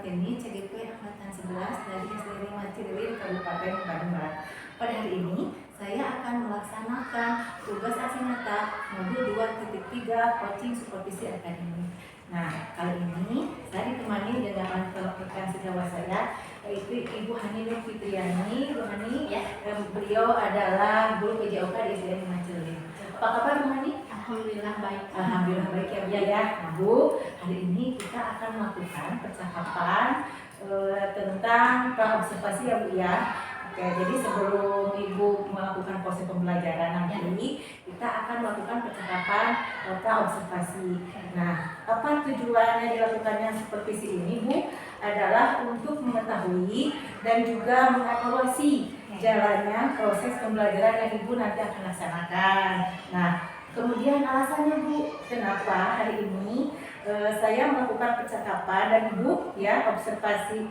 ini CGP Angkatan 11 dari SD 5 Cililin, Kabupaten Bandung Barat. Pada hari ini, saya akan melaksanakan tugas aksi nyata modul 2.3 coaching supervisi akademik. Nah, kali ini saya ditemani dengan rekan sejawat saya, yaitu Ibu Hani Nur Fitriani. Bu Hani, beliau adalah guru PJOK di SD 5 Cililin. Apa kabar Bu Hani? Alhamdulillah baik. Alhamdulillah baik ya Bu ya. Nah Bu, hari ini kita akan melakukan percakapan tentang praobservasi ya Bu ya. Oke, jadi sebelum Ibu melakukan proses pembelajaran nanti, kita akan melakukan percakapan praobservasi. Nah, apa tujuannya dilakukannya supervisi ini Bu? Adalah untuk mengetahui dan juga mengevaluasi jalannya proses pembelajaran yang Ibu nanti akan laksanakan. Nah, kemudian alasannya Bu, kenapa hari ini saya melakukan percakapan dan Ibu ya observasi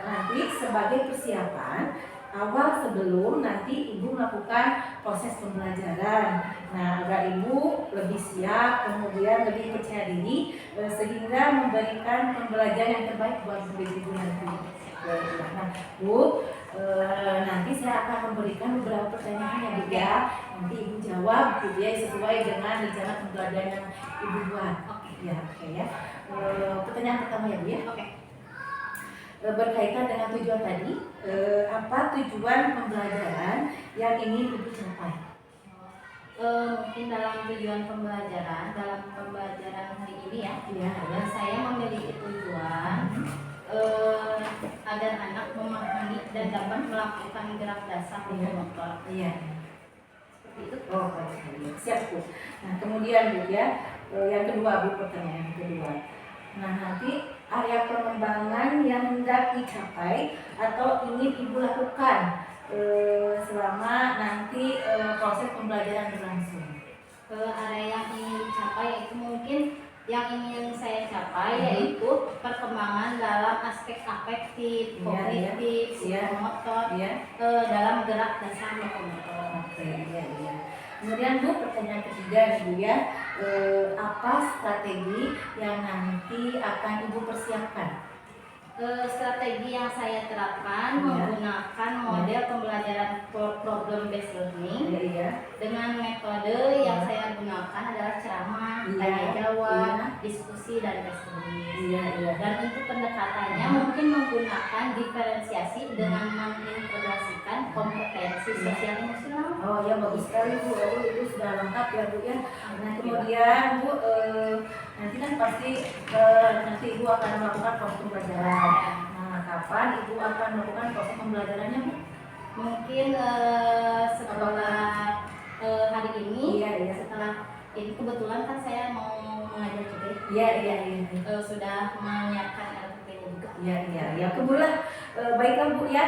nanti sebagai persiapan awal sebelum nanti Ibu melakukan proses pembelajaran. Nah, agar Ibu lebih siap, kemudian lebih percaya diri sehingga memberikan pembelajaran yang terbaik buat murid Ibu nanti. Nah, Bu, nanti saya akan memberikan beberapa pertanyaan ya Bu ya. Nanti Ibu jawab gitu ya sesuai dengan rencana pembelajaran yang Ibu buat. Oke ya. Pertanyaan pertama ya Bu ya. Oke. Berkaitan dengan tujuan tadi, apa tujuan pembelajaran yang ingin Ibu capai? Mungkin dalam tujuan pembelajaran hari ini ya, saya memiliki tujuan agar anak memahami dan dapat melakukan gerak dasar motor. Iya. Seperti itu. Oh, baik. Siap Bu. Nah, kemudian Bu ya, yang kedua Bu, pertanyaan yang kedua. Nah, nanti area pengembangan yang hendak dicapai atau ingin Ibu lakukan selama nanti proses pembelajaran berlangsung. Area yang ingin dicapai yaitu mungkin yang ingin saya capai yaitu perkembangan dalam aspek afektif, kognitif, psikomotor dalam gerak dasar lokomotor. Oke, iya. Kemudian Bu, pertanyaan ketiga Bu ya, apa strategi yang nanti akan Ibu persiapkan? Strategi yang saya terapkan menggunakan model pembelajaran problem based learning dengan metode yang saya gunakan adalah ceramah, tanya jawab, diskusi dan tes tulis. Dan untuk pendekatannya mungkin menggunakan diferensiasi dengan mengintegrasikan kompetensi sosial emosional. Oh ya, bagus sekali Bu. Itu sudah lengkap ya Bu ya. Nah, kemudian Bu, nanti kan pasti nanti Ibu akan melakukan proses pembelajaran. Nah, kapan Ibu akan melakukan proses pembelajarannya Bu? Mungkin setelah hari ini. Setelah ini kebetulan kan saya mau mengajar juga. Sudah menyiapkan RPP-nya juga. Iya. Kebetulan baiklah Bu ya.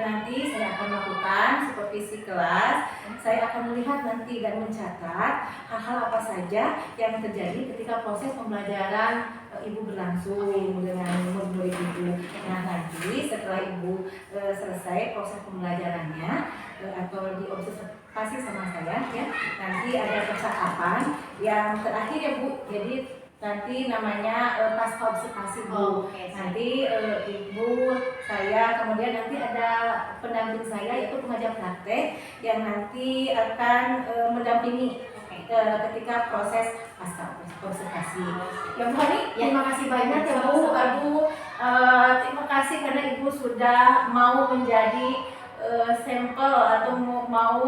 Nanti saya akan melakukan supervisi kelas. Saya akan melihat nanti dan mencatat hal-hal apa saja yang terjadi ketika proses pembelajaran Ibu berlangsung dengan murid Ibu. Nah, nanti setelah Ibu selesai proses pembelajarannya atau diobservasi sama saya ya, nanti ada percakapan yang terakhir ya Bu. Jadi nanti namanya pasca observasi Bu. Nanti Ibu, saya, kemudian nanti ada pendamping saya yaitu pengajar praktek yang nanti akan mendampingi ketika proses pasca observasi. Ya Bu Hani, terima kasih banyak ya Bu. Terima kasih karena Ibu sudah mau menjadi sampel atau mau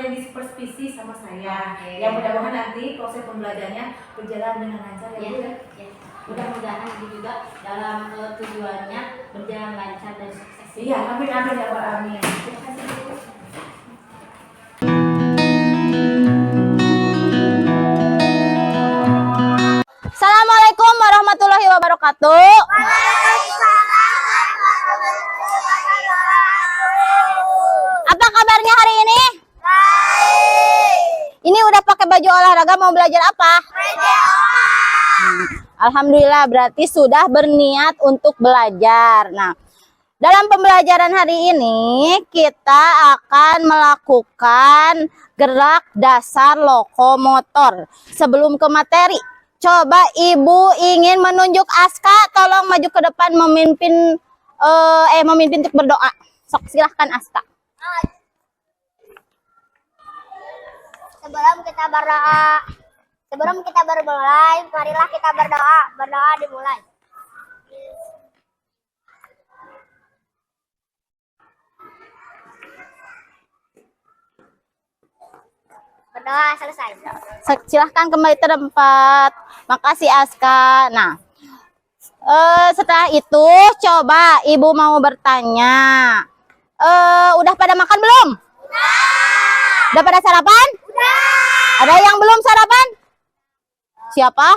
disupervisi sama saya. Yang mudah-mudahan nanti proses pembelajarannya berjalan dengan lancar ya Bu ya. Mudah-mudahan Ibu juga dalam tujuannya berjalan lancar dan sukses. Iya, amin ya Pak, amin. Terima kasih Bu. Assalamualaikum warahmatullahi wabarakatuh. Apa kabarnya hari ini? Ini udah pakai baju olahraga, mau belajar apa? Alhamdulillah, berarti sudah berniat untuk belajar. Nah, dalam pembelajaran hari ini kita akan melakukan gerak dasar lokomotor. Sebelum ke materi, Coba Ibu ingin menunjuk Aska, tolong maju ke depan memimpin untuk berdoa. Sok silahkan Aska. Sebelum kita bermulai, marilah kita berdoa. Berdoa dimulai. Berdoa selesai. Silahkan kembali ke tempat. Makasih Aska. Nah, setelah itu coba Ibu mau bertanya. Udah pada makan belum? Udah pada sarapan? Ada yang belum sarapan? Siapa?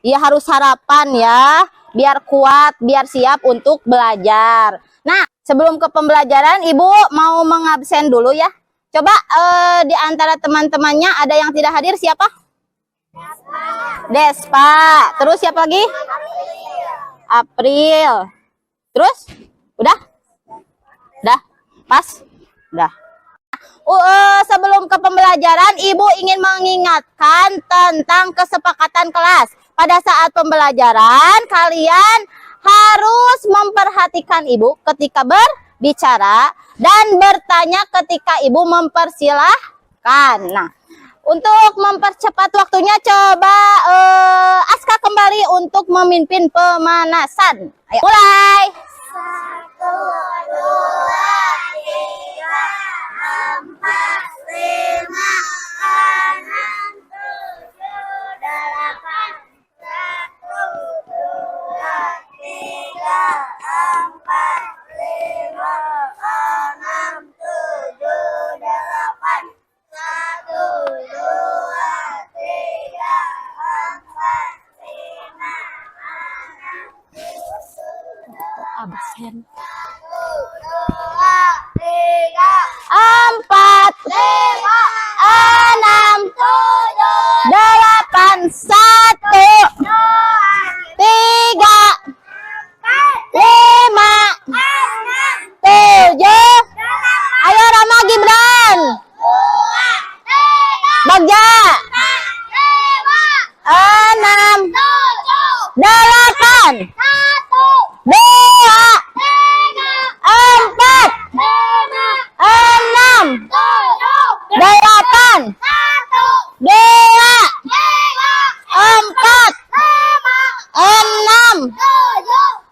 Iya harus sarapan ya, biar kuat, biar siap untuk belajar. Nah, sebelum ke pembelajaran, Ibu mau mengabsen dulu ya. Coba di antara teman-temannya ada yang tidak hadir siapa? Despa. Terus siapa lagi? April. Terus? Udah? Udah? Pas? Udah. Sebelum ke pembelajaran, Ibu ingin mengingatkan tentang kesepakatan kelas. Pada saat pembelajaran, kalian harus memperhatikan Ibu ketika berbicara dan bertanya ketika Ibu mempersilahkan. Nah, untuk mempercepat waktunya, coba Aska kembali untuk memimpin pemanasan. Ayo, mulai. 1, 2, 3, 4, 5, 6, 7, 8. 1, 2, 3, 4, 5, 6, 7, 8. 1, 2, 3, 4, 5, 6, 7, Absen. 1, 2, 3, 4, 5, 6, 7, 8, 1, 3, 5, 7. Ayo Rama Gibran. Bagja. 6, 8, 2, 4, 6, 8, 2, 4, 6,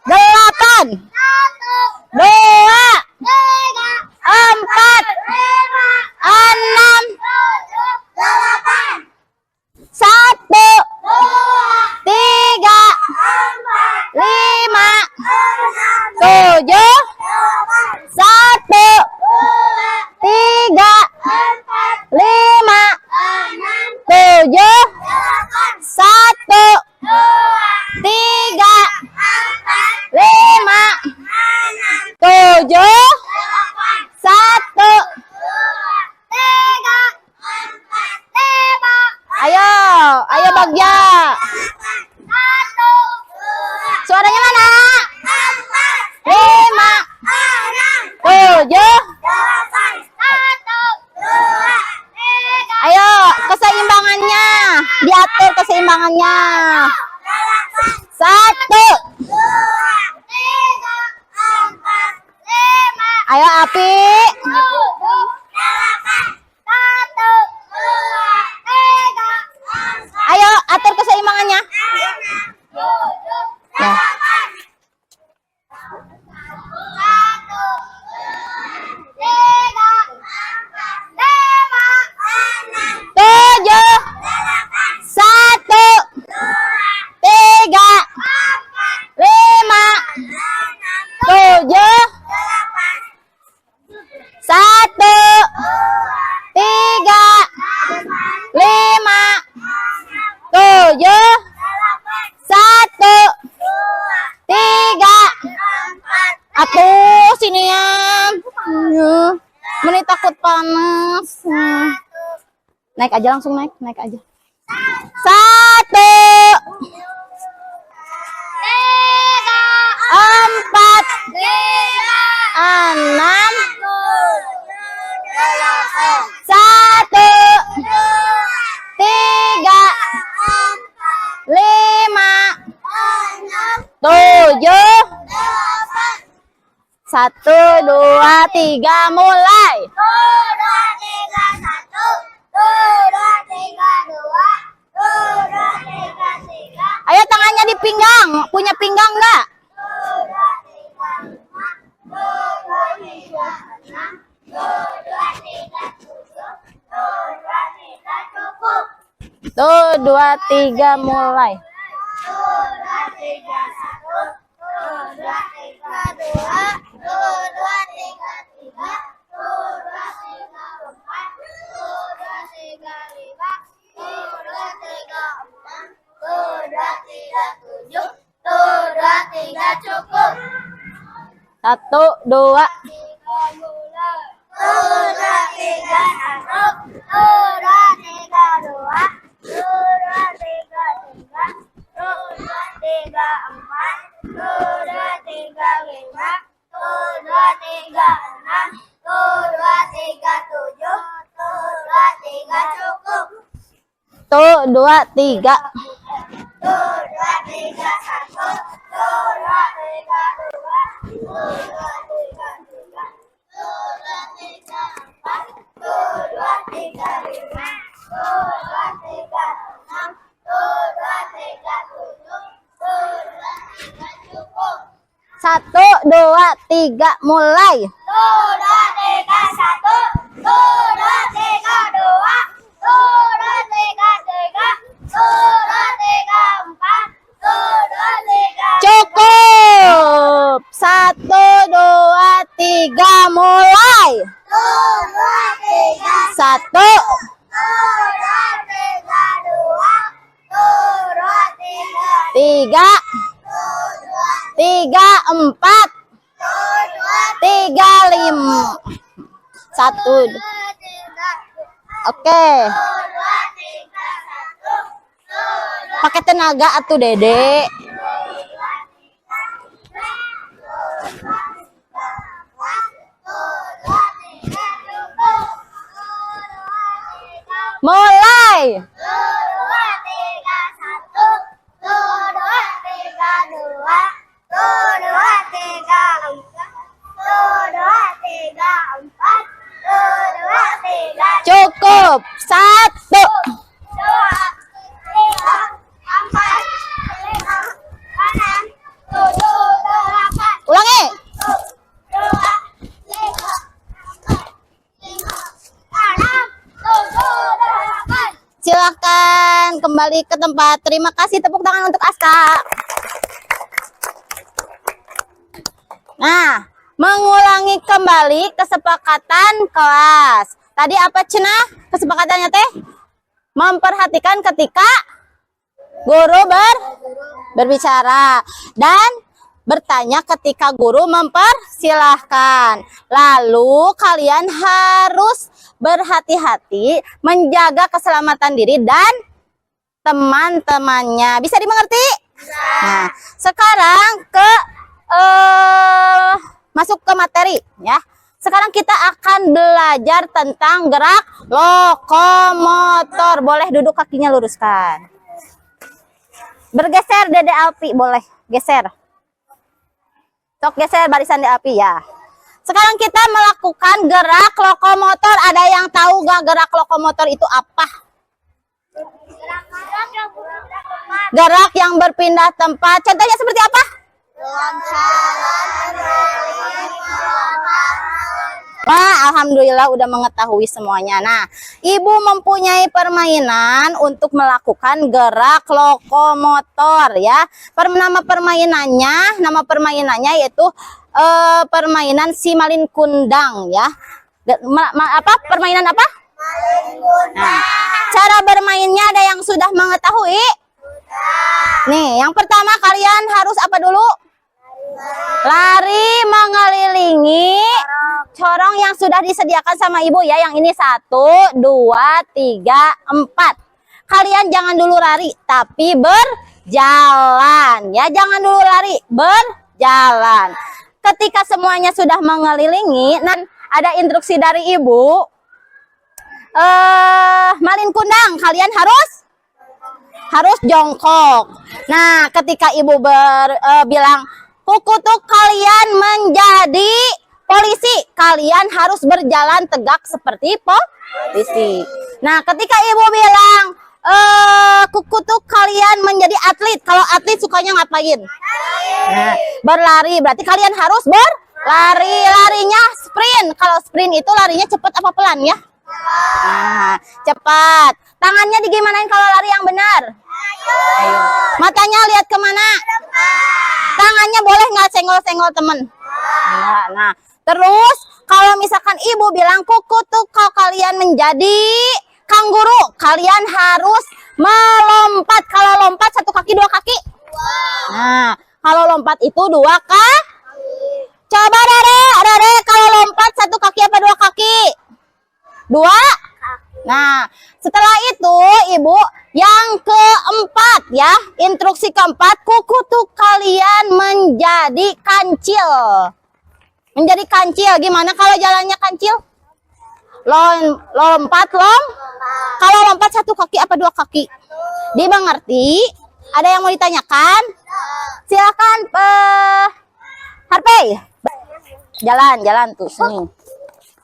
8, 2, 4, 6, 1, 3, 5, 7, 1, 3, 5, 7, 1, 3, 5, 7, 1. Ayo Bagja. Suaranya mana? 5, 7. Ayo keseimbangannya, diatur keseimbangannya. 1. Ayo Api. Ayo atur keseimbangannya. Nah. 7, 1, 3, 5, 7, 1, 3, 5, 7, 1, 3. Atuh sini ya. Menit takut panas. Naik aja langsung naik aja. 1, 4, 6, 1, 3, 5, 1, 2, 3, mulai. 1, 2, 3, 1, 2, 2, 3, 2, 2, 2, 3, 3. Ayo tangannya di pinggang. Punya pinggang nggak? 1, 2, 3, mulai. 1, 2. Tuh, 2, 3. Satu, dua, tiga, mulai. 4. Cukup. 1, 2, 3, mulai. 1, 3, 4, 3, 5. 1. Oke. Pakai tenaga atuh, Dede. Mulai. 1. Cukup. 1. Ulangi. Silakan kembali ke tempat. Terima kasih, tepuk tangan untuk Aska. Nah, mengulangi kembali kesepakatan kelas. Tadi apa Cenah? Kesepakatannya teh? Memperhatikan ketika guru berbicara dan bertanya ketika guru mempersilahkan. Lalu kalian harus berhati-hati menjaga keselamatan diri dan teman-temannya. Bisa dimengerti? Nah, sekarang masuk ke materi ya. Sekarang kita akan belajar tentang gerak lokomotor. Boleh duduk, kakinya luruskan. Bergeser Dede Alpi, boleh geser. Sok geser barisan di api ya. Sekarang kita melakukan gerak lokomotor. Ada yang tahu gak gerak lokomotor itu apa? Gerak yang berpindah tempat. Contohnya seperti apa? Wah, alhamdulillah udah mengetahui semuanya. Nah, Ibu mempunyai permainan untuk melakukan gerak lokomotor ya. Nama permainannya yaitu permainan si malin kundang ya. Permainan apa? Nah, cara bermainnya ada yang sudah mengetahui? Nih, yang pertama kalian harus apa dulu? Lari mengelilingi corong yang sudah disediakan sama ibu ya. Yang ini 1, 2, 3, 4. Kalian jangan dulu lari, tapi berjalan ya. Jangan dulu lari, berjalan. Ketika semuanya sudah mengelilingi, dan ada instruksi dari ibu. Malin kundang, kalian harus jongkok. Nah, ketika ibu bilang kukutuk kalian menjadi polisi. Kalian harus berjalan tegak seperti polisi. Nah, ketika ibu bilang kukutuk kalian menjadi atlet. Kalau atlet sukanya ngapain? Nah, berlari. Berarti kalian harus berlari. Larinya sprint. Kalau sprint itu larinya cepat apa pelan ya? Nah, cepat. Tangannya digimanain kalau lari yang benar? Ayo. Matanya lihat kemana? Tangannya boleh nggak senggol-senggol temen? Nah, terus kalau misalkan ibu bilang kukutuk kalian menjadi kanguru, kalian harus melompat. Kalau lompat satu kaki dua kaki. Nah, kalau lompat itu dua kaki. Coba Dede, kalau lompat satu kaki apa dua kaki? Dua. Nah, setelah itu ibu yang keempat ya, instruksi keempat, kukutuk kalian menjadi kancil. Menjadi kancil, gimana kalau jalannya kancil? Lompat. Kalau lompat satu kaki apa dua kaki? Dimengerti? Ada yang mau ditanyakan? Silakan Harpey. Jalan tuh sini.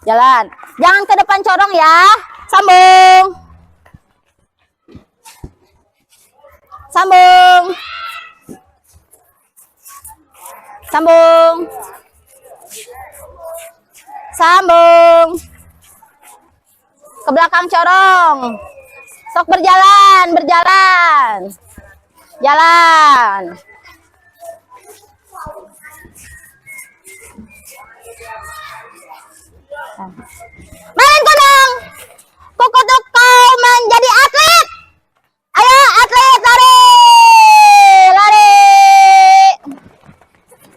Jalan. Jangan ke depan corong ya. Sambung. Sambung. Ke belakang corong. Sok berjalan. Jalan. Main gunung. Kukutuk kau menjadi atlet. Ayo atlet,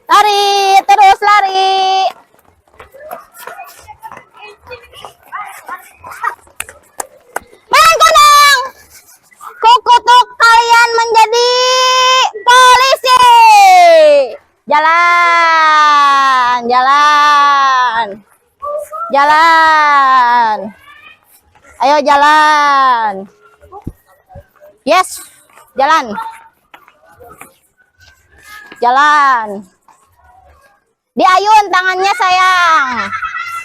lari, terus lari. Main gunung. Kukutuk kalian menjadi polisi. Jalan. Ayo jalan. Yes, jalan. Diayun tangannya sayang.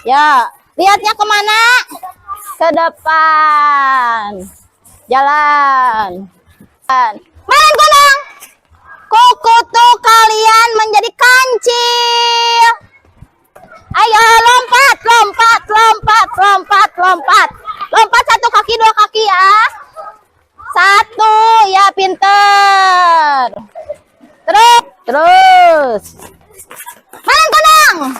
Ya, lihatnya kemana? Ke depan. Jalan. Main gunung. Kukutuk kalian menjadi kancil. Ayo lompat. Lompat satu kaki dua kaki ya. Satu ya, pinter. Terus. Main gunung.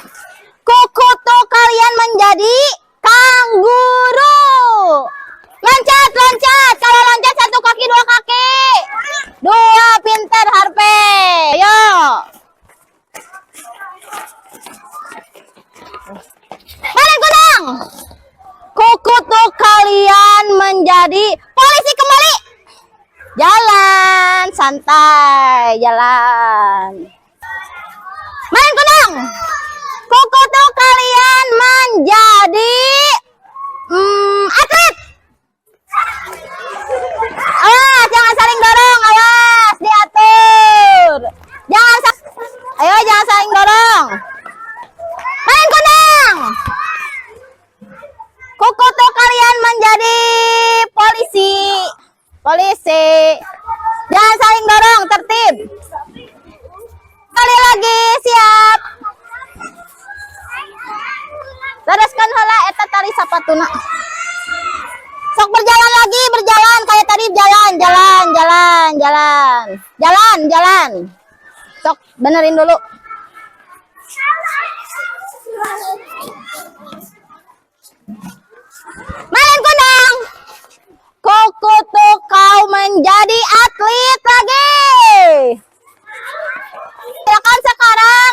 Kukutuk kalian menjadi kanguru. Loncat. Kalau loncat satu kaki dua kaki. Dua, pinter Harpey. Yo. Main gunung. Kukutuk kalian menjadi polisi kembali. Jalan santai, jalan. Main gunung. Kukutuk kalian menjadi atlet. Awas, jangan saling dorong, awas, diatur. Jangan saling dorong. Main gunung. Kukutuk kalian menjadi polisi. Jangan saling dorong, tertib. Sekali lagi, siap. Teruskan heula eta tali sapatuna. Sok berjalan lagi, kayak tadi jalan. Sok benerin dulu. Main gunung. Kukutuk kau menjadi atlet lagi. Silakan sekarang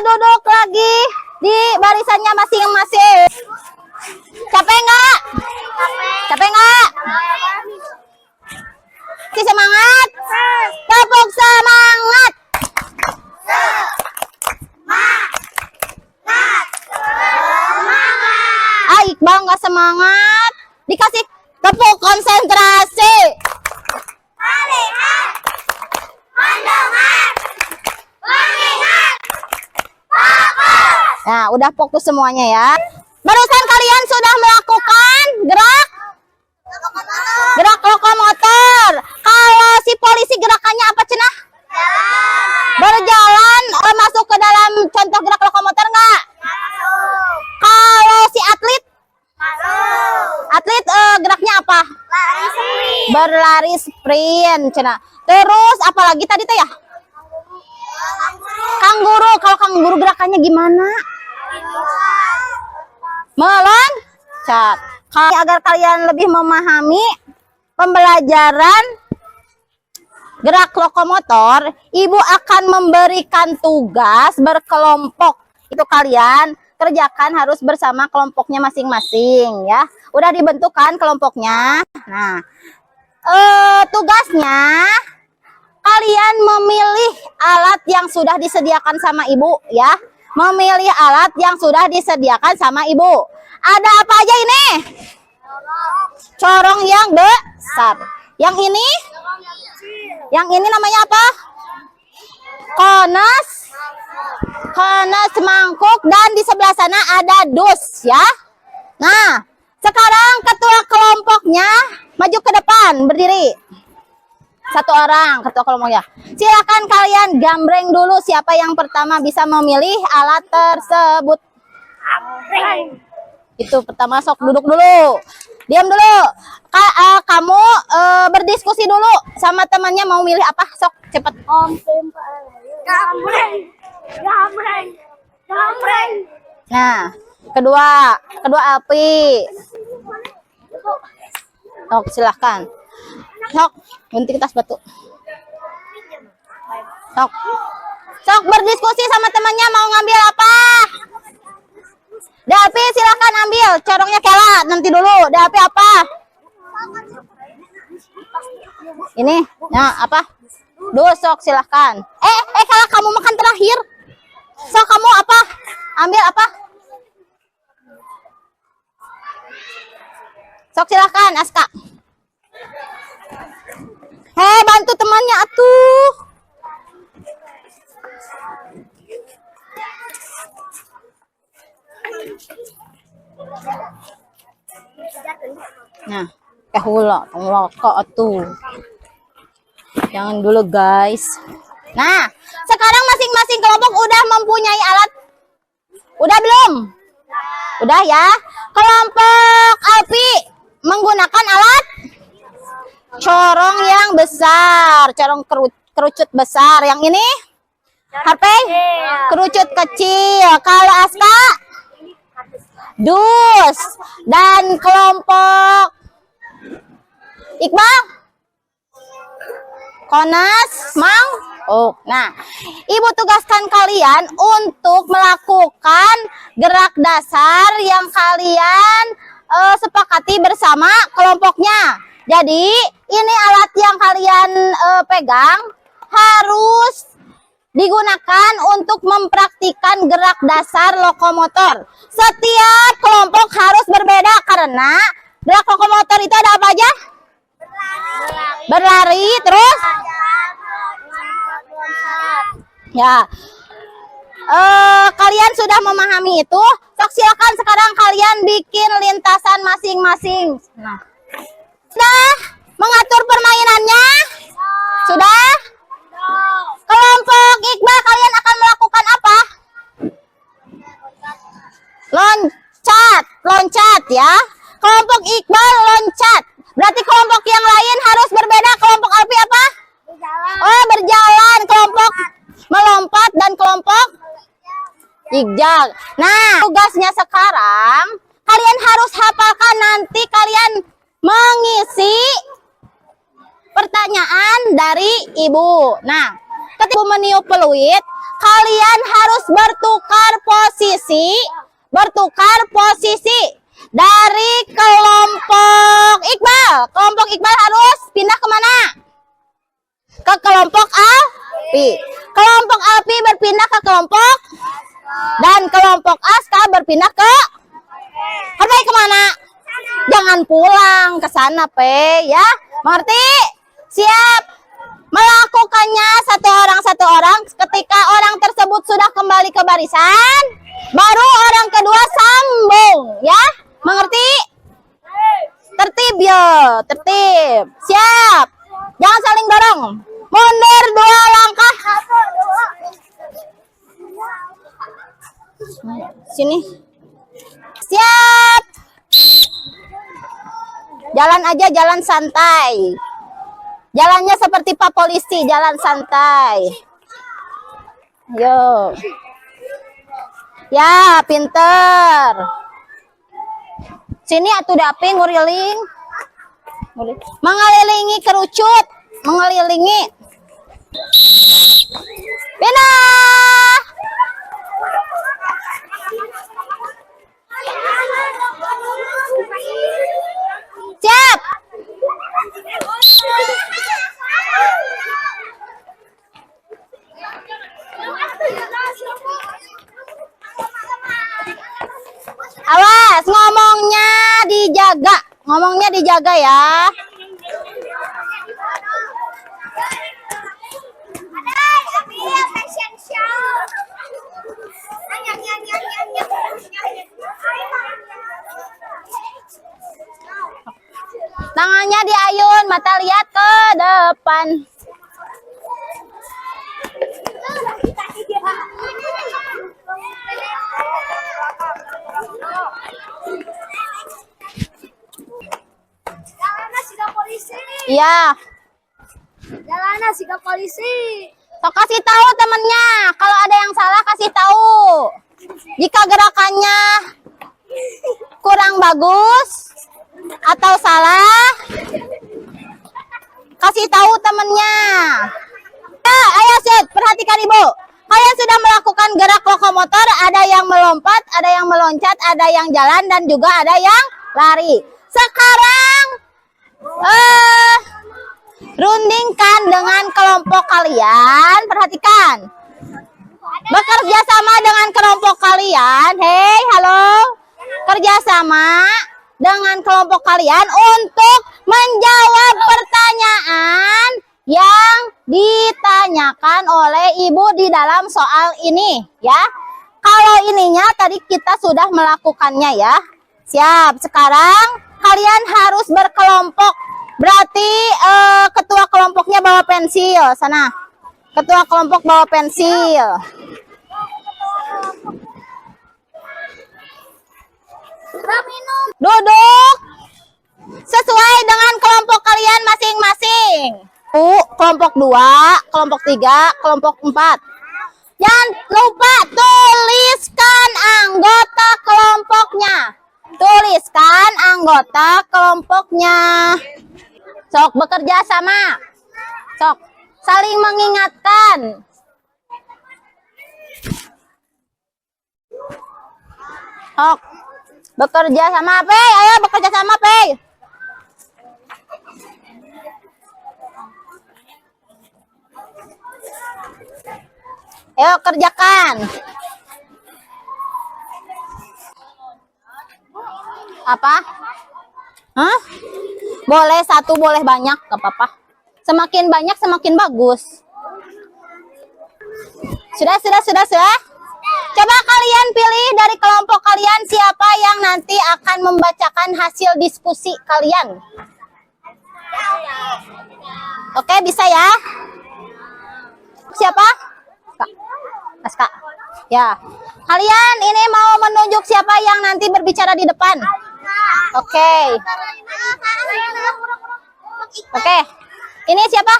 duduk lagi di barisannya masing-masing. Capek nggak? Oke, semangat. Tepuk semangat. Iqbal nggak semangat. Dikasih tepuk konsentrasi. Melihat, mendengar, mengingat. Nah, udah fokus semuanya ya. Barusan kalian sudah melakukan gerak lokomotor. Kalau si polisi gerakannya apa cenah? Berjalan. Masuk ke dalam contoh gerak lokomotor nggak? Kalau si atlet? Atlet geraknya apa? Berlari sprint cenah. Terus apalagi tadi teh ya? Kanguru. Kalau kanguru gerakannya gimana? Meloncat. Agar kalian lebih memahami pembelajaran gerak lokomotor, ibu akan memberikan tugas berkelompok. Itu kalian kerjakan harus bersama kelompoknya masing-masing ya. Udah dibentukkan kelompoknya. Nah, tugasnya kalian memilih alat yang sudah disediakan sama ibu ya. Memilih alat yang sudah disediakan sama ibu. Ada apa aja ini? Corong yang besar. Yang ini? Yang ini namanya apa? Kones, mangkuk, dan di sebelah sana ada dus ya. Nah, sekarang ketua kelompoknya maju ke depan, berdiri. Satu orang ketua kelompoknya. Silakan kalian gambreng dulu siapa yang pertama bisa memilih alat tersebut. Itu pertama, sok duduk dulu. Diam dulu. Kamu berdiskusi dulu sama temannya mau milih apa? Sok cepet. Gambreng. Nah, kedua api. Sok silahkan. Sok gunting tas batu. Sok berdiskusi sama temannya mau ngambil apa? Dapi silahkan ambil. Corongnya Kela nanti dulu. Dapi apa? Ini. Nah, apa? Sok silahkan. Kalau kamu makan terakhir. Sok kamu apa? Ambil apa? Sok silahkan Aska. Bantu temannya atuh. Nah, hula ngelokok atuh. Jangan dulu guys. Nah, sekarang masing-masing kelompok udah mempunyai alat. Udah belum? Udah ya. Kelompok api menggunakan alat corong yang besar, corong kerucut besar. Yang ini? Harpeng? Kerucut kecil. Kalau Aska? Dus. Dan kelompok Iqbal? Konas, Mang? Oh, nah, ibu tugaskan kalian untuk melakukan gerak dasar yang kalian sepakati bersama kelompoknya. Jadi, ini alat yang kalian pegang harus digunakan untuk mempraktikkan gerak dasar lokomotor. Setiap kelompok harus berbeda karena gerak lokomotor itu ada apa aja? Berlari, terus? Ya, kalian sudah memahami itu. Sok silakan sekarang kalian bikin lintasan masing-masing. Nah, sudah mengatur permainannya? Sudah? Kelompok Iqbal kalian akan melakukan apa? Loncat ya. Kelompok Iqbal loncat. Berarti kelompok yang lain harus berbeda. Kelompok Alfi apa? Oh, berjalan. Kelompok melompat dan kelompok Iqbal. Nah, tugasnya sekarang kalian harus hafalkan, nanti kalian mengisi pertanyaan dari ibu. Nah, ketika ibu meniup peluit, kalian harus bertukar posisi dari kelompok Iqbal. Kelompok Iqbal harus pindah kemana? Ke kelompok Alfi. Kelompok Alfi berpindah ke kelompok dan kelompok Aska berpindah ke Harpei kemana? Jangan pulang ke sana, Pe, ya. Mengerti? Siap. Melakukannya satu orang. Ketika orang tersebut sudah kembali ke barisan, baru orang kedua sambung, ya. Mengerti? Tertib ya, tertib. Siap. Jangan saling dorong. Mundur 2 langkah. Sini. Siap. Jalan aja, jalan santai. Jalannya seperti Pak Polisi, jalan santai. Yo. Ya, pinter. Sini atuh daping nguriling. Mengelilingi kerucut, mengelilingi. Pindah. Siap. Awas, ngomongnya dijaga. Ngomongnya dijaga ya. Tangannya diayun, mata lihat ke depan. Iya. Jalanan sih ke polisi. Sok kasih tahu temennya, kalau ada yang salah kasih tahu. Jika gerakannya kurang bagus atau salah, kasih tahu temennya. Ayo Set, perhatikan Ibu. Kalian sudah melakukan gerak lokomotor, ada yang melompat, ada yang meloncat, ada yang jalan, dan juga ada yang lari. Sekarang rundingkan dengan kelompok kalian. Perhatikan. Bekerja sama dengan kelompok kalian. Hei, halo. Kerjasama dengan kelompok kalian untuk menjawab pertanyaan yang ditanyakan oleh Ibu di dalam soal ini, ya. Kalau ininya tadi kita sudah melakukannya, ya. Siap. Sekarang kalian harus berkelompok. Berarti ketua kelompoknya bawa pensil sana. Ketua kelompok bawa pensil. Duduk sesuai dengan kelompok kalian masing-masing. Kelompok 2, kelompok 3, kelompok 4. Jangan lupa tuliskan anggota kelompoknya. Tuliskan anggota kelompoknya. Sok bekerja sama. Sok saling mengingatkan. Sok bekerja sama, Pei. Ayo bekerja sama, Pei. Ayo kerjakan. Apa? Hah? Boleh satu, boleh banyak, gak apa-apa. Semakin banyak semakin bagus. Sudah. Coba kalian pilih dari kelompok kalian siapa yang nanti akan membacakan hasil diskusi kalian. Oke, bisa ya? Siapa? Aska. Ya. Kalian ini mau menunjuk siapa yang nanti berbicara di depan? Oke. Oke. Ini siapa?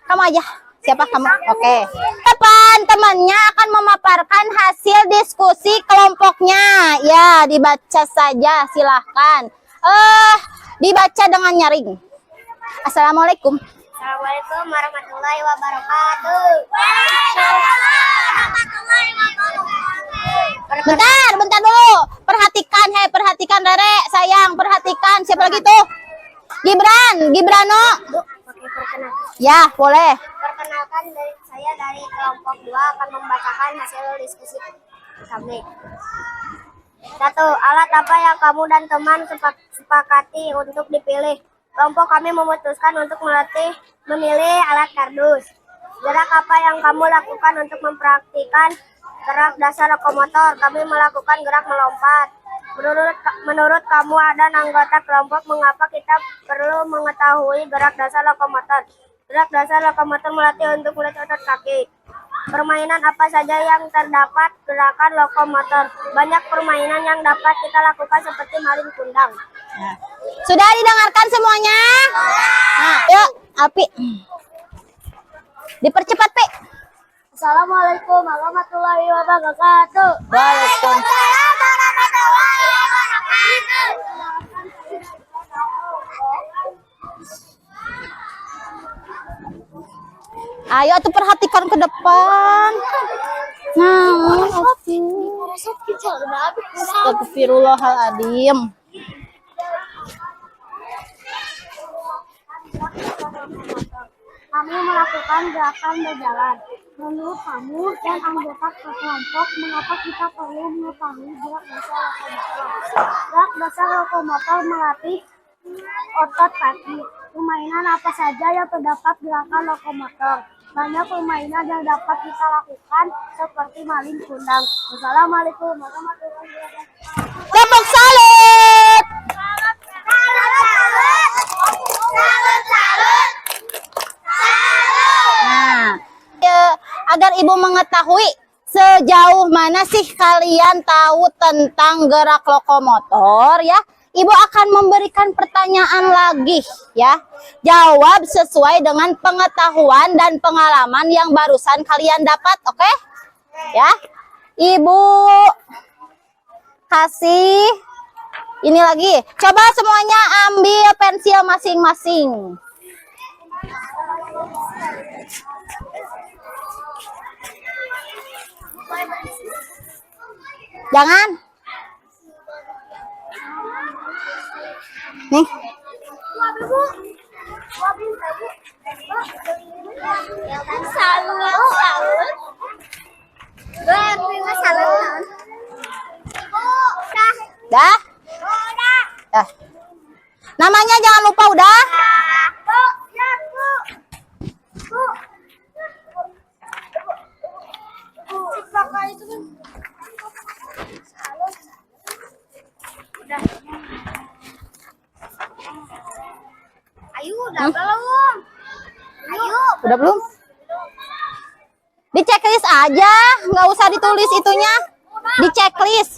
Kamu aja. Siapa kamu? Oke. Teman-temannya akan memaparkan hasil diskusi kelompoknya. Ya, dibaca saja silahkan. Dibaca dengan nyaring. Assalamualaikum. Assalamualaikum warahmatullahi wabarakatuh. Waalaikumsalam warahmatullahi wabarakatuh. Bentar dulu. Perhatikan Rere, sayang, perhatikan. Siapa lagi tuh? Gibrano. Ya, boleh. Perkenalkan saya dari kelompok 2 akan membacakan hasil diskusi kami. 1. Alat apa yang kamu dan teman sepakati untuk dipilih? kelompok kami memutuskan untuk memilih alat kardus. Gerak apa yang kamu lakukan untuk mempraktikkan gerak dasar lokomotor? Kami melakukan gerak melompat. Menurut kamu dan anggota kelompok, mengapa kita perlu mengetahui gerak dasar lokomotor? Gerak dasar lokomotor melatih untuk melatih otot kaki. Permainan apa saja yang terdapat gerakan lokomotor? Banyak permainan yang dapat kita lakukan seperti maling kundang. Sudah didengarkan semuanya? Nah, yuk, Api. Dipercepat, Pi. Assalamualaikum warahmatullahi wabarakatuh. Waalaikumsalam. Ayo tuh perhatikan ke depan. Nah, Astagfirullahaladzim. Kami melakukan gerakan berjalan. Menurut kamu dan anggota kelompok, mengapa kita perlu mengetahui gerak dasar lokomotor? Gerak dasar lokomotor melatih otot kaki. Permainan apa saja yang terdapat gerakan lokomotor? Banyak permainan yang dapat kita lakukan seperti maling kundang. Assalamualaikum warahmatullahi wabarakatuh. Tepuk salut. Nah, agar Ibu mengetahui sejauh mana sih kalian tahu tentang gerak lokomotor ya, Ibu akan memberikan pertanyaan lagi ya. Jawab sesuai dengan pengetahuan dan pengalaman yang barusan kalian dapat, oke? Ya. Ibu kasih ini lagi. Coba semuanya ambil pensil masing-masing. Jangan. Nih. Dah? Dah. Namanya jangan lupa udah. Ayo, udah belum? Ayo. Udah belum? Di checklist aja, nggak usah ditulis itunya. Di checklist.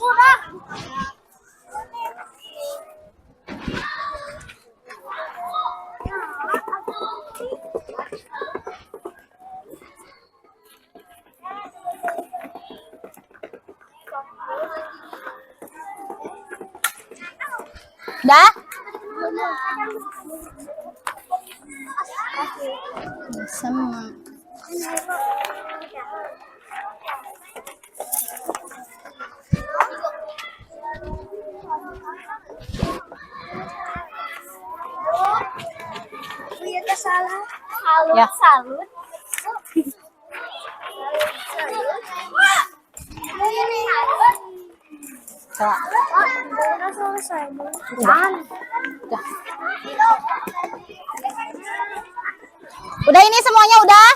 Dah? Sama. Salah. Ya. Salut. Coba. Udah selesai. Udah. Udah ini semuanya udah?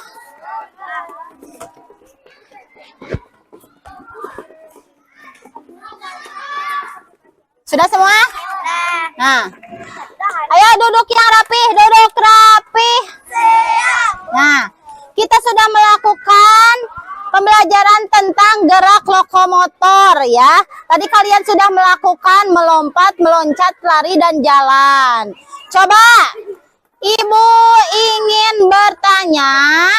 Sudah semua? Nah. Ayo duduk yang rapi, duduk rapi. Nah, kita sudah melakukan pembelajaran tentang gerak lokomotor ya. Tadi kalian sudah melakukan melompat, meloncat, lari, dan jalan. Coba Ibu ingin bertanya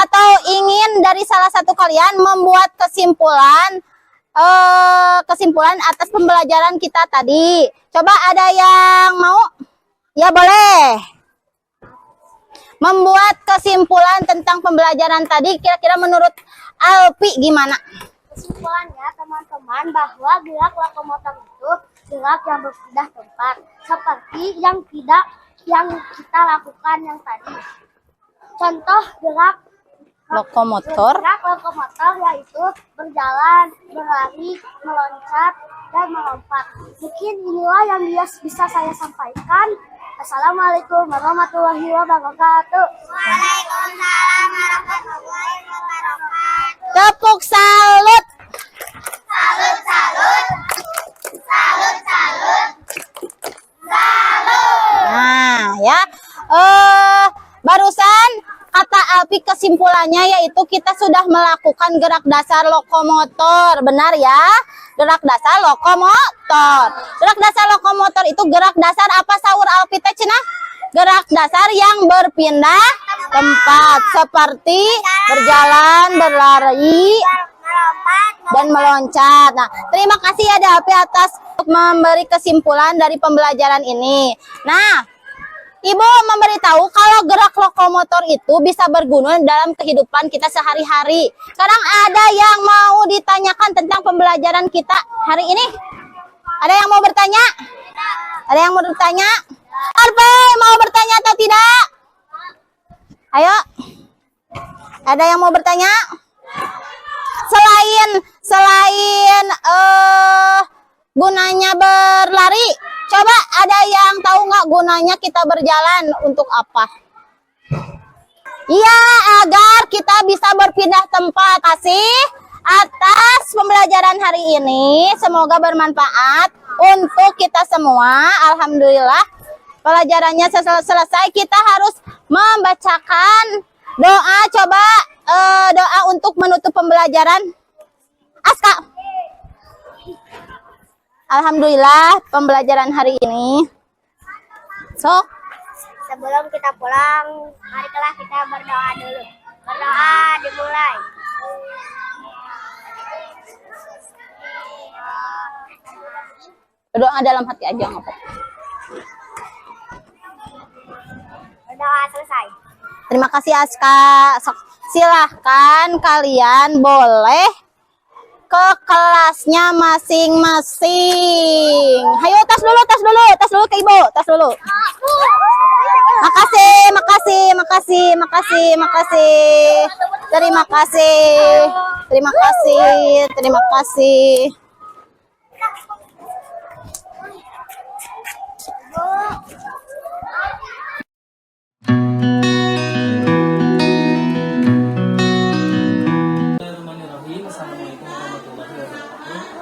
atau ingin dari salah satu kalian membuat kesimpulan atas pembelajaran kita tadi. Coba ada yang mau? Ya boleh. Membuat kesimpulan tentang pembelajaran tadi, kira-kira menurut Alpi gimana? Kesimpulannya teman-teman bahwa gerak lokomotor itu gerak yang berpindah tempat seperti yang kita lakukan yang tadi. Contoh gerak Lokomotor. Gerak lokomotor yaitu berjalan, berlari, meloncat, dan melompat. Mungkin inilah yang bisa saya sampaikan. Assalamualaikum warahmatullahi wabarakatuh. Waalaikumsalam warahmatullahi wabarakatuh. Tepuk salut. Salut, salut. Salut, salut. Nah, ya. Barusan kata Alpi kesimpulannya yaitu kita sudah melakukan gerak dasar lokomotor. Benar ya? Gerak dasar lokomotor. Gerak dasar lokomotor itu gerak dasar apa sahur Alpi teh cenah? Gerak dasar yang berpindah tempat seperti berjalan, berlari, dan meloncat. Nah, terima kasih ya Alpi atas memberi kesimpulan dari pembelajaran ini. Nah, Ibu memberitahu kalau gerak lokomotor itu bisa berguna dalam kehidupan kita sehari-hari. Sekarang ada yang mau ditanyakan tentang pembelajaran kita hari ini? Ada yang mau bertanya? Ada yang mau bertanya? Alpi mau bertanya atau tidak? Ayo. Ada yang mau bertanya? Selain gunanya berlari, coba ada yang tahu nggak gunanya kita berjalan untuk apa? Iya, agar kita bisa berpindah tempat. Kasih atas pembelajaran hari ini, semoga bermanfaat untuk kita semua. Alhamdulillah, pelajarannya selesai. Kita harus membacakan doa. Coba doa untuk menutup pembelajaran. Aska. Alhamdulillah pembelajaran hari ini. Sebelum kita pulang, marilah kita berdoa dulu. Berdoa dimulai. Berdoa dalam hati aja nggak apa-apa. Berdoa selesai. Terima kasih Aska. Silahkan kalian boleh ke kelasnya masing-masing. Hayo tas dulu ke Ibu, tas dulu. Makasih. Terima kasih.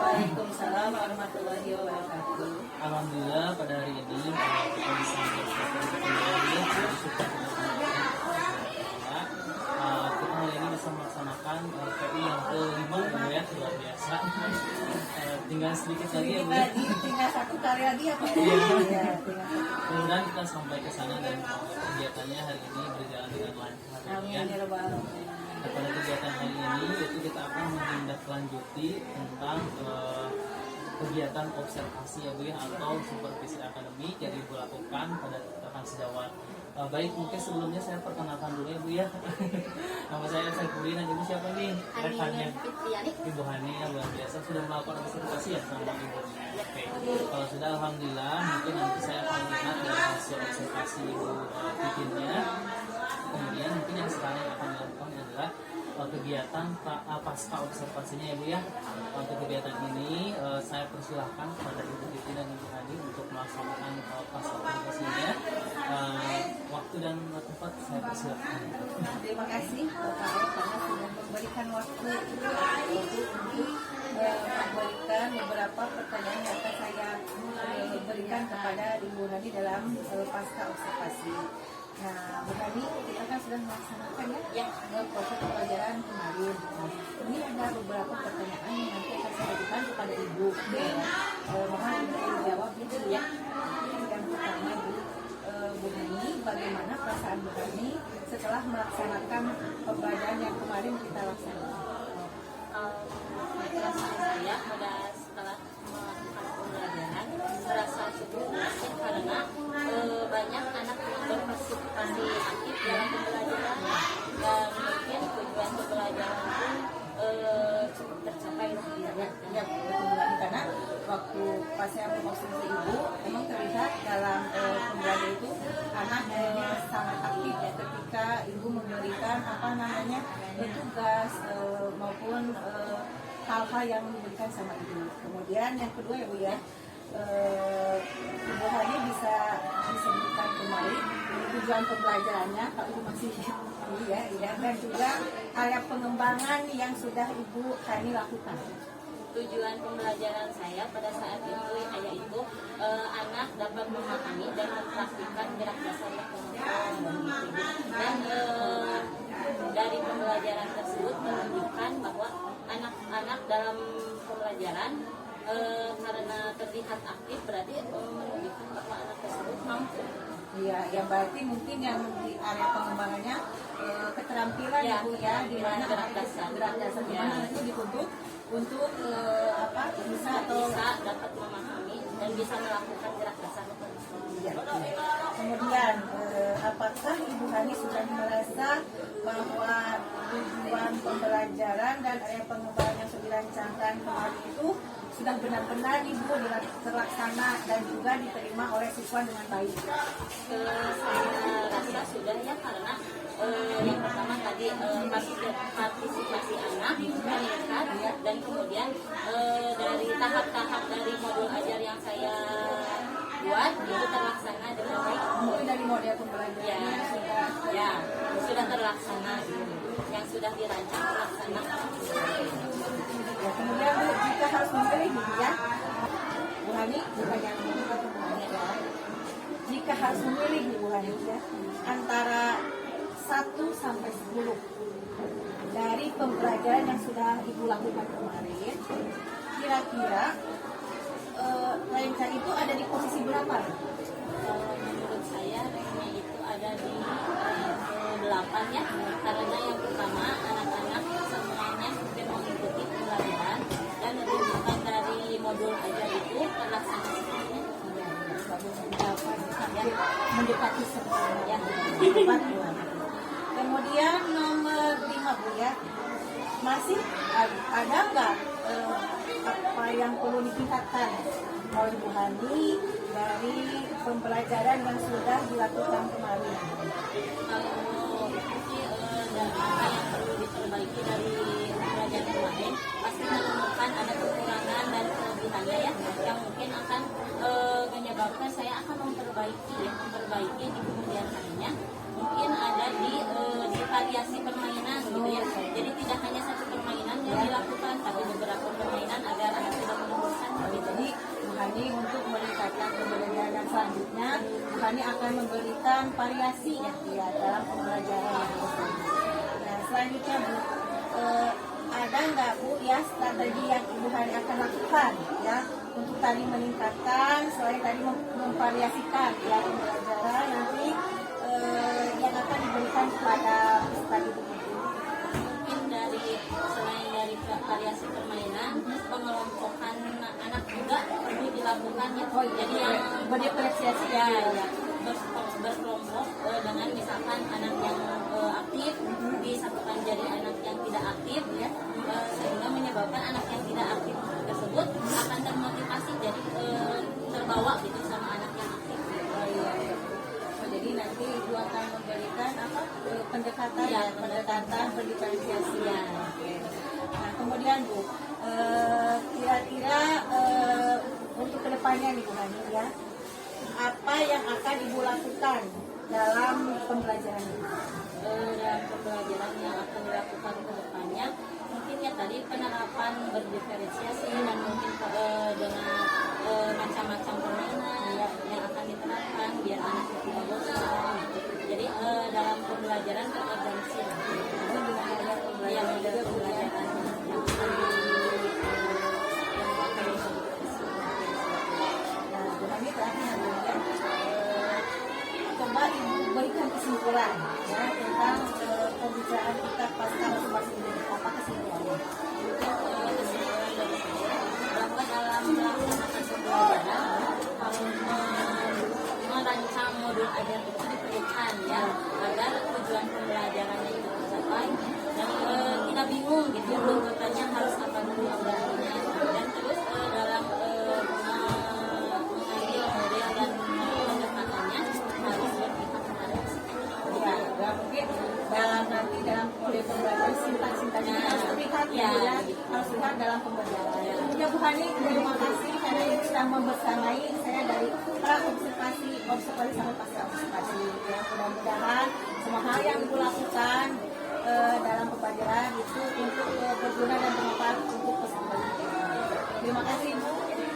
Waalaikumsalam warahmatullahi wabarakatuh. Alhamdulillah pada hari ini kita bisa kita hari ini bisa melaksanakan PI yang ke-5 ya, luar biasa. Tinggal sedikit lagi ya Bu. Tinggal satu kali lagi ya Pak. Mudah-mudahan kita sampai ke sana dan kegiatannya hari ini berjalan dengan lancar. Amin ya rabbal alamin. Nah, pada kegiatan hari ini yaitu kita akan menindaklanjuti tentang kegiatan observasi ya Bu ya, atau supervisi akademik yang Ibu lakukan pada rekan sejawat. Baik, mungkin sebelumnya saya perkenalkan dulu ya Bu ya. Nama saya Saifudin, dan Ibu siapa nih? Rekannya Ibu Hani, yang luar biasa sudah melakukan observasi ya sama Ibu. Oke, kalau sudah alhamdulillah, mungkin nanti saya akan lihat dari hasil observasi Ibu bikinnya. Kemudian mungkin yang sekarang akan dilakukan adalah kegiatan pasca observasinya ya Bu ya. Untuk kegiatan ini saya persilahkan kepada Ibu Titi dan Ibu Hadi untuk melaksanakan pasca observasinya. Waktu dan tempat saya persilahkan. Terima kasih Bapak karena sudah memberikan waktu untuk memberikan beberapa pertanyaan yang akan saya berikan kepada Ibu Hadi dalam pasca observasi. Nah, Bu Hadi, kita kan sudah melaksanakan ya proses pembelajaran kemarin. Ini ada beberapa pertanyaan yang nanti akan saya berikan kepada Ibu. Mohon Ibu jawab gitu ya. Yang pertama Bu Hani, bagaimana perasaan Bu Hani setelah melaksanakan pembelajaran yang kemarin kita laksanakan? Perasaan saya pada setelah melakukan pembelajaran merasa cukup puas ya, karena banyak anak yang berpartisipasi aktif dalam pembelajaran dan mungkin tujuan pembelajaran pun cukup tercapai Ya, karena waktu pas saya mengobservasi Ibu, memang terlihat dalam pembelajaran itu anak sangat aktif ya ketika Ibu memberikan tugas maupun hal hal-hal yang diberikan sama ibu. Kemudian yang kedua ya Bu ya, Ibu Hani bisa disebutkan kembali tujuan pembelajarannya kalau Ibu masih ya, dan juga area pengembangan yang sudah Ibu Hani lakukan. Tujuan pembelajaran saya pada saat itu yaitu anak dapat memahami dan mempraktikkan gerak dasar lokomotor dan dari pembelajaran tersebut menunjukkan bahwa anak-anak dalam pembelajaran karena terlihat aktif berarti menunjukkan bahwa anak tersebut mampu. Iya, ya berarti mungkin yang di area pengembangannya keterampilan Ya, Bu ya, di mana gerak dasar. di mana itu dituntut untuk bisa dapat memahami dan bisa melakukan gerak dasar lokomotor. Iya. Kemudian apakah Ibu Hani sudah merasa bahwa tujuan pembelajaran dan area pengembangan yang sudah dirancangkan kemarin itu sudah benar-benar Ibu terlaksana dan juga diterima oleh siswa dengan baik? Saya rasa sudah ya, karena yang pertama tadi partisipasi anak meningkat dan kemudian dari tahap-tahap dari modul ajar yang saya buat itu terlaksana dengan baik. Mungkin dari model pembelajarannya sudah terlaksana yang sudah dirancang terlaksana. ya, kemudian Bu, jika harus memilih gitu ya, Bu Hani bukan yang jika harus memilih Bu Hani ya, antara 1 sampai 10 dari pembelajaran yang sudah Ibu lakukan kemarin, kira-kira ranking itu ada di posisi berapa? Menurut saya ranknya itu ada di 8 ya, karena yang pertama anak-anak semuanya sudah mengikuti pembelajaran dan rujukan dari modul ajar itu terlaksana semuanya. Mendekati Ya. Kemudian nomor 5 Bu ya, masih ada nggak apa yang perlu ditingkatkan oleh Bu Hani dari pembelajaran yang sudah dilakukan kemarin? Kalau dari apa yang perlu diperbaiki dari pembelajaran kemarin, pasti menemukan ada kekurangan dan kelebihannya ya, yang mungkin akan menyebabkan saya akan memperbaiki di kemudian harinya. Mungkin ada di variasi permainan gitu ya. Jadi tidak hanya satu permainan yang dilakukan, tapi beberapa permainan agar anak tidak menemukan. Jadi Bu Hani untuk meningkatkan pembelajaran selanjutnya, Bu Hani akan memberikan variasi ya dalam pembelajaran. Nah selanjutnya Bu, ada nggak Bu ya strategi yang Ibu Hani akan lakukan ya untuk tadi meningkatkan, selain tadi memvariasikan ya pembelajaran nanti yang akan diberikan kepada peserta didik itu? Mungkin selain dari variasi permainan, pengelompokan anak juga perlu dilakukan ya. Jadi yang berdiferensiasi ya berkelompok dengan misalkan anak yang aktif disatukan jadi anak yang tidak aktif ya, sehingga menyebabkan anak yang tidak aktif tersebut akan termotivasi jadi terbawa gitu sama anak yang aktif. Jadi nanti Ibu akan memberikan pendekatan pendekatan berdiferensiasi ya. Nah kemudian Bu, kira-kira untuk kedepannya nih Bu Hani ya, apa yang akan Ibu lakukan dalam pembelajaran ini? Dalam pembelajaran yang akan dilakukan ke depannya, mungkin ya tadi penerapan berdiferensiasi dan mungkin dengan macam-macam permainan yang akan diterapkan biar anak tidak bosan. Jadi dalam pembelajaran terorganisir. Yang ada pembelajaran yang akan Bu Hani terakhir ya, coba Ibu berikan kesimpulan ya tentang pembicaraan kita pasca observasi ini. Apa kesimpulannya? kesimpulan dari saya bahwa dalam melaksanakan pembelajaran harus merancang modul ajar itu diperlukan ya, agar tujuan pembelajarannya itu tercapai dan tidak bingung gitu kesulitan dalam pembelajaran. Ya Bu Hani, terima kasih karena Ibu sudah membersamai saya dari pra observasi sampai pasca observasi. Ya, mudah-mudahan semua hal yang Ibu lakukan dalam pembelajaran itu untuk berguna dan bermanfaat untuk peserta. Terima kasih Ibu.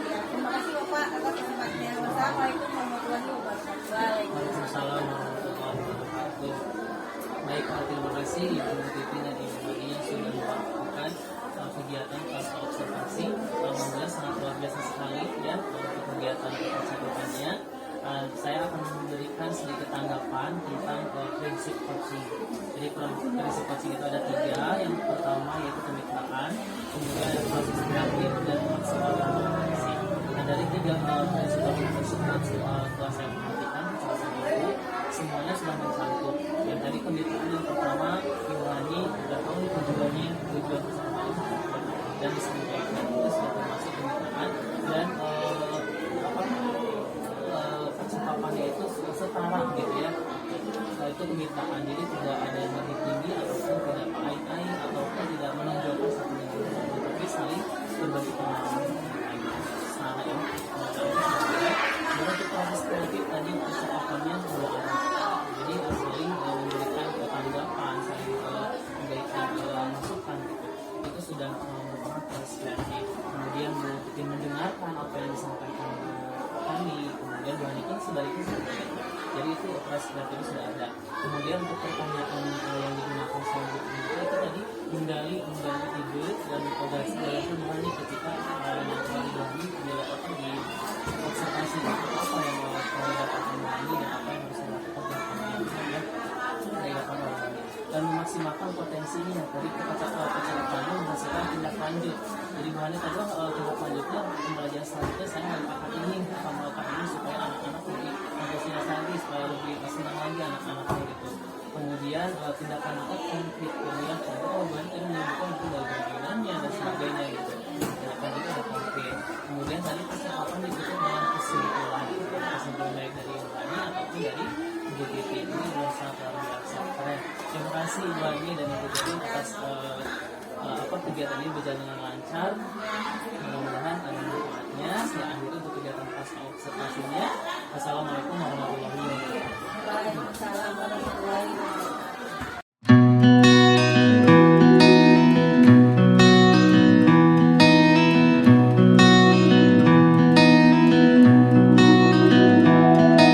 Ya, terima kasih Bapak atas kesempatannya. Wassalamualaikum warahmatullahi wabarakatuh. Waalaikumsalam warahmatullahi wabarakatuh. Baik, terima kasih Ibu Titi dan Ibu Mari yang sudah melakukan kegiatan pasca observasi. Alhamdulillah sangat luar biasa sekali ya untuk kegiatan observasinya. Saya akan memberikan sedikit tanggapan tentang prinsip coaching. Jadi prinsip coaching itu ada 3. Yang pertama yaitu kemitraan, kemudian ada proses kreatif dan maksimal komunikasi. Nah dari 3 prinsip coaching tersebut setelah saya perhatikan bersama semuanya sudah mencantum. Yang tadi kemitraan yang pertama Iwani sudah tahu tujuan bersama dan disampaikan itu sudah termasuk kemitraan dan percakapannya itu setara gitu ya. Itu kemitraan, jadi tidak ada yang lebih tinggi ataupun tidak paling ataupun tidak menonjolkan satu dengan yang lain, tapi saling berbagi pengalaman sana ya. Kemudian untuk proses kreatif tadi percakapannya sudah ada, jadi saling memberikan tanggapan, saling memberikan masukan gitu. Itu sudah merupakan proses kreatif. Kemudian mungkin mendengarkan apa yang disampaikan kami, kemudian bahan sebaliknya seperti itu. Jadi itu operasi kreatif sudah ada. Kemudian untuk pertanyaan yang digunakan selanjutnya itu tadi menggali ide dan progresi dalam pemahami ketika menggali dilakukan di observasi apa yang dapat memahami dan apa yang harus dilakukan dan memaksimalkan potensinya. Tadi percakapan menghasilkan tindak lanjut. Jadi bahannya tadi tindak lanjutnya pembelajaran selanjutnya saya melakukan ini supaya anak-anak lebih mempersiapkan supaya lebih senang lagi anak-anaknya gitu. Kemudian tindakan konkret, kemudian bahan tadi menunjukkan itu dari bagiannya dan sebagainya gitu. Tindakan itu ada konkret. Kemudian tadi percakapan ditutup dengan kesimpulan baik dari bahannya ataupun dari Ibu Titi. Ini adalah sangat luar biasa. Terima kasih Ibu Ani dan Ibu Titi atas kegiatan ini berjalan dengan lancar. Mudah-mudahan ada manfaatnya. Saya akhiri untuk kegiatan pasca observasinya. Wassalamualaikum.